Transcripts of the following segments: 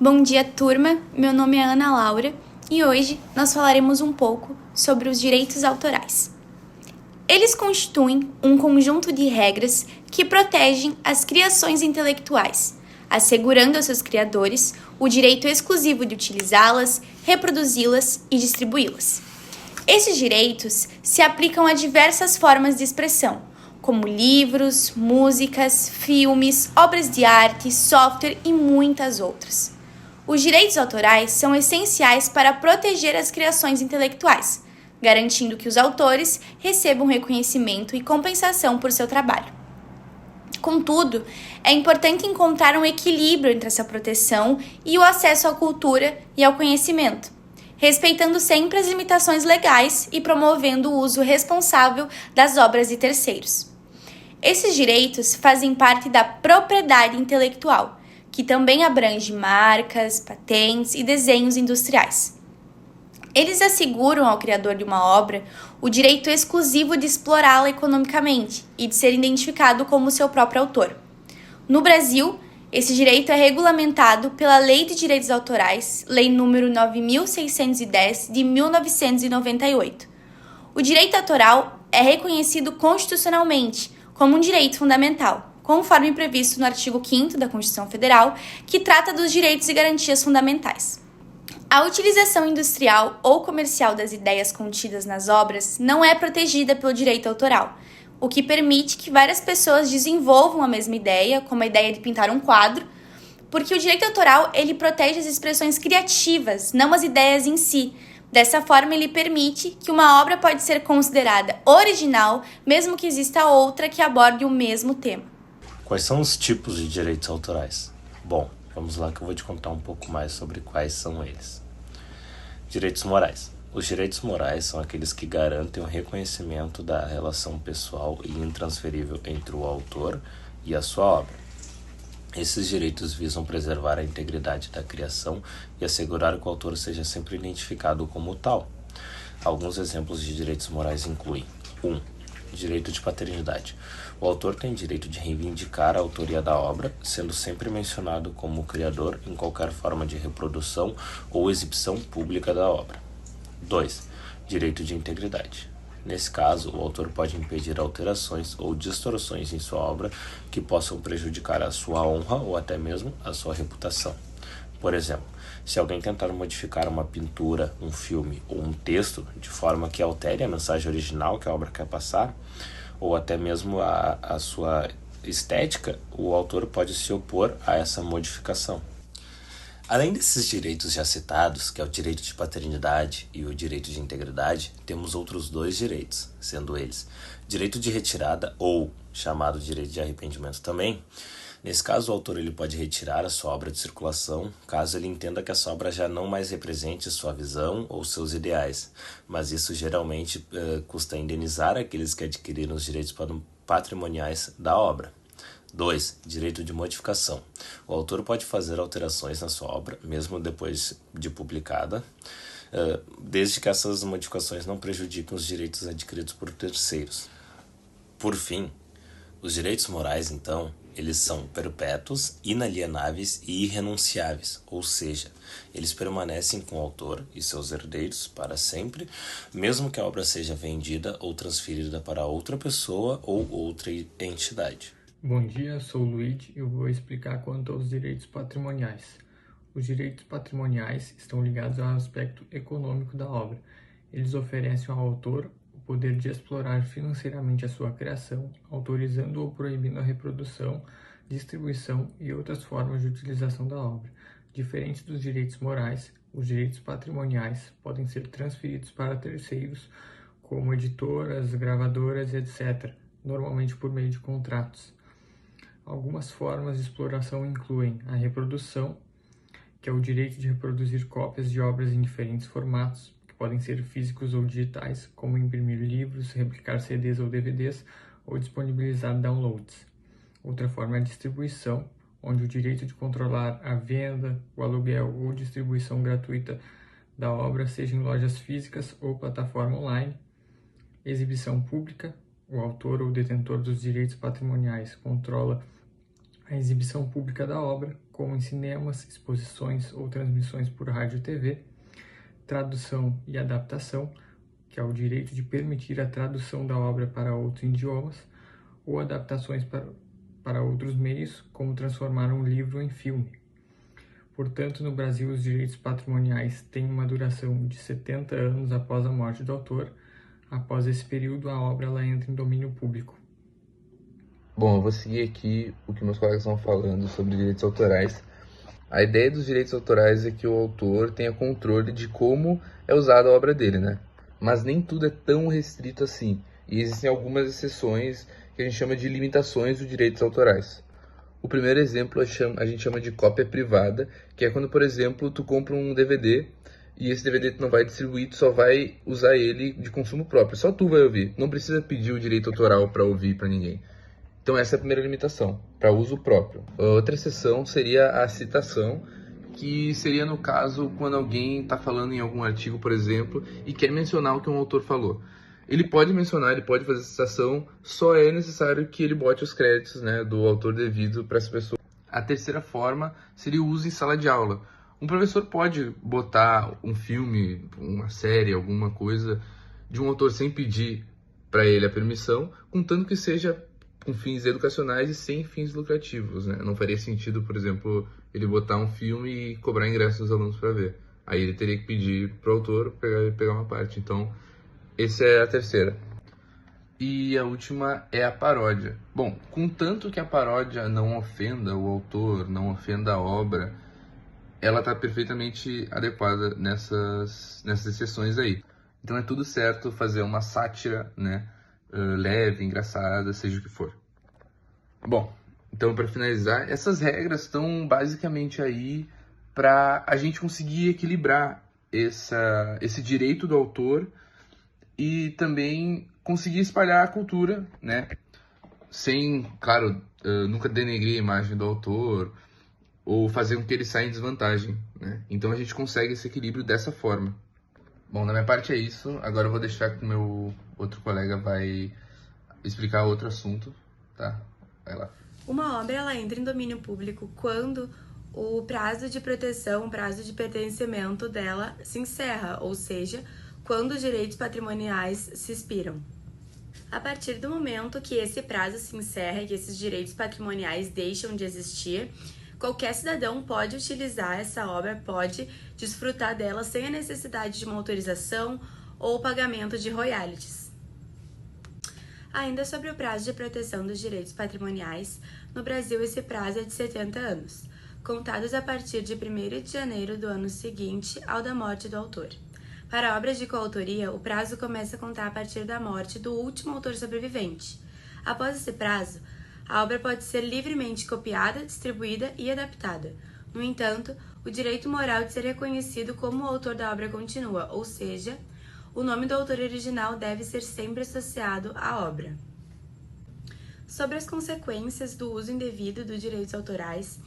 Bom dia, turma! Meu nome é Ana Laura e hoje nós falaremos um pouco sobre os direitos autorais. Eles constituem um conjunto de regras que protegem as criações intelectuais, assegurando aos seus criadores o direito exclusivo de utilizá-las, reproduzi-las e distribuí-las. Esses direitos se aplicam a diversas formas de expressão, como livros, músicas, filmes, obras de arte, software e muitas outras. Os direitos autorais são essenciais para proteger as criações intelectuais, garantindo que os autores recebam reconhecimento e compensação por seu trabalho. Contudo, é importante encontrar um equilíbrio entre essa proteção e o acesso à cultura e ao conhecimento, respeitando sempre as limitações legais e promovendo o uso responsável das obras de terceiros. Esses direitos fazem parte da propriedade intelectual, que também abrange marcas, patentes e desenhos industriais. Eles asseguram ao criador de uma obra o direito exclusivo de explorá-la economicamente e de ser identificado como seu próprio autor. No Brasil, esse direito é regulamentado pela Lei de Direitos Autorais, Lei nº 9.610, de 1998. O direito autoral é reconhecido constitucionalmente como um direito fundamental, conforme previsto no artigo 5º da Constituição Federal, que trata dos direitos e garantias fundamentais. A utilização industrial ou comercial das ideias contidas nas obras não é protegida pelo direito autoral, o que permite que várias pessoas desenvolvam a mesma ideia, como a ideia de pintar um quadro, porque o direito autoral ele protege as expressões criativas, não as ideias em si. Dessa forma, ele permite que uma obra pode ser considerada original, mesmo que exista outra que aborde o mesmo tema. Quais são os tipos de direitos autorais? Bom, vamos lá que eu vou te contar um pouco mais sobre quais são eles. Direitos morais. Os direitos morais são aqueles que garantem o reconhecimento da relação pessoal e intransferível entre o autor e a sua obra. Esses direitos visam preservar a integridade da criação e assegurar que o autor seja sempre identificado como tal. Alguns exemplos de direitos morais incluem: 1. Direito de paternidade. O autor tem direito de reivindicar a autoria da obra, sendo sempre mencionado como criador em qualquer forma de reprodução ou exibição pública da obra. 2. Direito de integridade. Nesse caso, o autor pode impedir alterações ou distorções em sua obra que possam prejudicar a sua honra ou até mesmo a sua reputação. Por exemplo, se alguém tentar modificar uma pintura, um filme ou um texto de forma que altere a mensagem original que a obra quer passar, ou até mesmo a sua estética, o autor pode se opor a essa modificação. Além desses direitos já citados, que é o direito de paternidade e o direito de integridade, temos outros dois direitos, sendo eles direito de retirada ou chamado direito de arrependimento também. Nesse caso, o autor ele pode retirar a sua obra de circulação, caso ele entenda que essa obra já não mais represente sua visão ou seus ideais, mas isso geralmente custa indenizar aqueles que adquiriram os direitos patrimoniais da obra. 2. Direito de modificação. O autor pode fazer alterações na sua obra, mesmo depois de publicada, desde que essas modificações não prejudiquem os direitos adquiridos por terceiros. Por fim, os direitos morais, então, eles são perpétuos, inalienáveis e irrenunciáveis, ou seja, eles permanecem com o autor e seus herdeiros para sempre, mesmo que a obra seja vendida ou transferida para outra pessoa ou outra entidade. Bom dia, sou o Luigi e eu vou explicar quanto aos direitos patrimoniais. Os direitos patrimoniais estão ligados ao aspecto econômico da obra. Eles oferecem ao autor o poder de explorar financeiramente a sua criação, autorizando ou proibindo a reprodução, distribuição e outras formas de utilização da obra. Diferente dos direitos morais, os direitos patrimoniais podem ser transferidos para terceiros, como editoras, gravadoras, etc., normalmente por meio de contratos. Algumas formas de exploração incluem a reprodução, que é o direito de reproduzir cópias de obras em diferentes formatos, que podem ser físicos ou digitais, como imprimir livros, replicar CDs ou DVDs, ou disponibilizar downloads. Outra forma é a distribuição, onde o direito de controlar a venda, o aluguel ou distribuição gratuita da obra, seja em lojas físicas ou plataforma online. Exibição pública, o autor ou detentor dos direitos patrimoniais controla a exibição pública da obra. como em cinemas, exposições ou transmissões por rádio e TV, tradução e adaptação, que é o direito de permitir a tradução da obra para outros idiomas, ou adaptações para outros meios, como transformar um livro em filme. Portanto, no Brasil, os direitos patrimoniais têm uma duração de 70 anos após a morte do autor. Após esse período, a obra ela entra em domínio público. Bom, eu vou seguir aqui o que meus colegas estão falando sobre direitos autorais. A ideia dos direitos autorais é que o autor tenha controle de como é usada a obra dele, né? Mas nem tudo é tão restrito assim. E existem algumas exceções que a gente chama de limitações dos direitos autorais. O primeiro exemplo a gente chama de cópia privada, que é quando, por exemplo, tu compra um DVD e esse DVD tu não vai distribuir, tu só vai usar ele de consumo próprio. Só tu vai ouvir. Não precisa pedir o direito autoral para ouvir para ninguém. Então essa é a primeira limitação, para uso próprio. Outra exceção seria a citação, que seria no caso quando alguém está falando em algum artigo, por exemplo, e quer mencionar o que um autor falou. Ele pode mencionar, ele pode fazer citação, só é necessário que ele bote os créditos, né, do autor devido para essa pessoa. A terceira forma seria o uso em sala de aula. Um professor pode botar um filme, uma série, alguma coisa de um autor sem pedir para ele a permissão, contanto que seja com fins educacionais e sem fins lucrativos, né? Não faria sentido, por exemplo, ele botar um filme e cobrar ingressos dos alunos para ver. Aí ele teria que pedir para o autor pegar uma parte. Então, essa é a terceira. E a última é a paródia. Bom, contanto que a paródia não ofenda o autor, não ofenda a obra, ela está perfeitamente adequada nessas exceções aí. Então é tudo certo fazer uma sátira, né? Leve, engraçada, seja o que for. Bom, então para finalizar, essas regras estão basicamente aí para a gente conseguir equilibrar esse direito do autor e também conseguir espalhar a cultura, né? Sem, claro, nunca denegrir a imagem do autor ou fazer com que ele saia em desvantagem, né? Então a gente consegue esse equilíbrio dessa forma. Bom, da minha parte é isso. Agora eu vou deixar que o meu outro colega vai explicar outro assunto, tá? Vai lá. Uma obra ela entra em domínio público quando o prazo de proteção, o prazo de pertencimento dela se encerra, ou seja, quando os direitos patrimoniais se expiram. A partir do momento que esse prazo se encerra e que esses direitos patrimoniais deixam de existir, qualquer cidadão pode utilizar essa obra, pode desfrutar dela sem a necessidade de uma autorização ou pagamento de royalties. Ainda sobre o prazo de proteção dos direitos patrimoniais, no Brasil esse prazo é de 70 anos, contados a partir de 1º de janeiro do ano seguinte ao da morte do autor. Para obras de coautoria, o prazo começa a contar a partir da morte do último autor sobrevivente. Após esse prazo, a obra pode ser livremente copiada, distribuída e adaptada. No entanto, o direito moral de ser reconhecido como o autor da obra continua, ou seja, o nome do autor original deve ser sempre associado à obra. Sobre as consequências do uso indevido dos direitos autorais,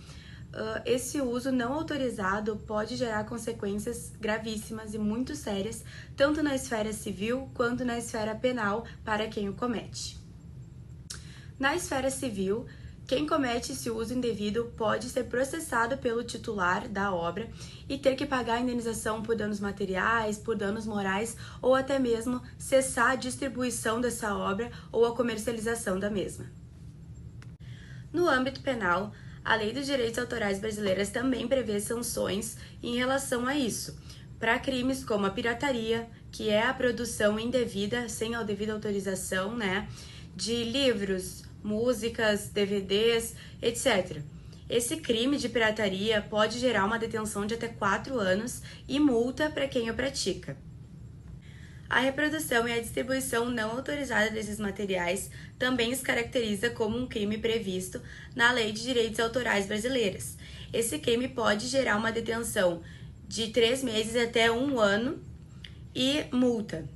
esse uso não autorizado pode gerar consequências gravíssimas e muito sérias, tanto na esfera civil quanto na esfera penal para quem o comete. Na esfera civil, quem comete esse uso indevido pode ser processado pelo titular da obra e ter que pagar a indenização por danos materiais, por danos morais ou até mesmo cessar a distribuição dessa obra ou a comercialização da mesma. No âmbito penal, a Lei dos Direitos Autorais brasileiras também prevê sanções em relação a isso, para crimes como a pirataria, que é a produção indevida, sem a devida autorização, né, de livros, músicas, DVDs, etc. Esse crime de pirataria pode gerar uma detenção de até 4 anos e multa para quem o pratica. A reprodução e a distribuição não autorizada desses materiais também se caracteriza como um crime previsto na Lei de Direitos Autorais brasileiras. Esse crime pode gerar uma detenção de 3 meses até 1 ano e multa.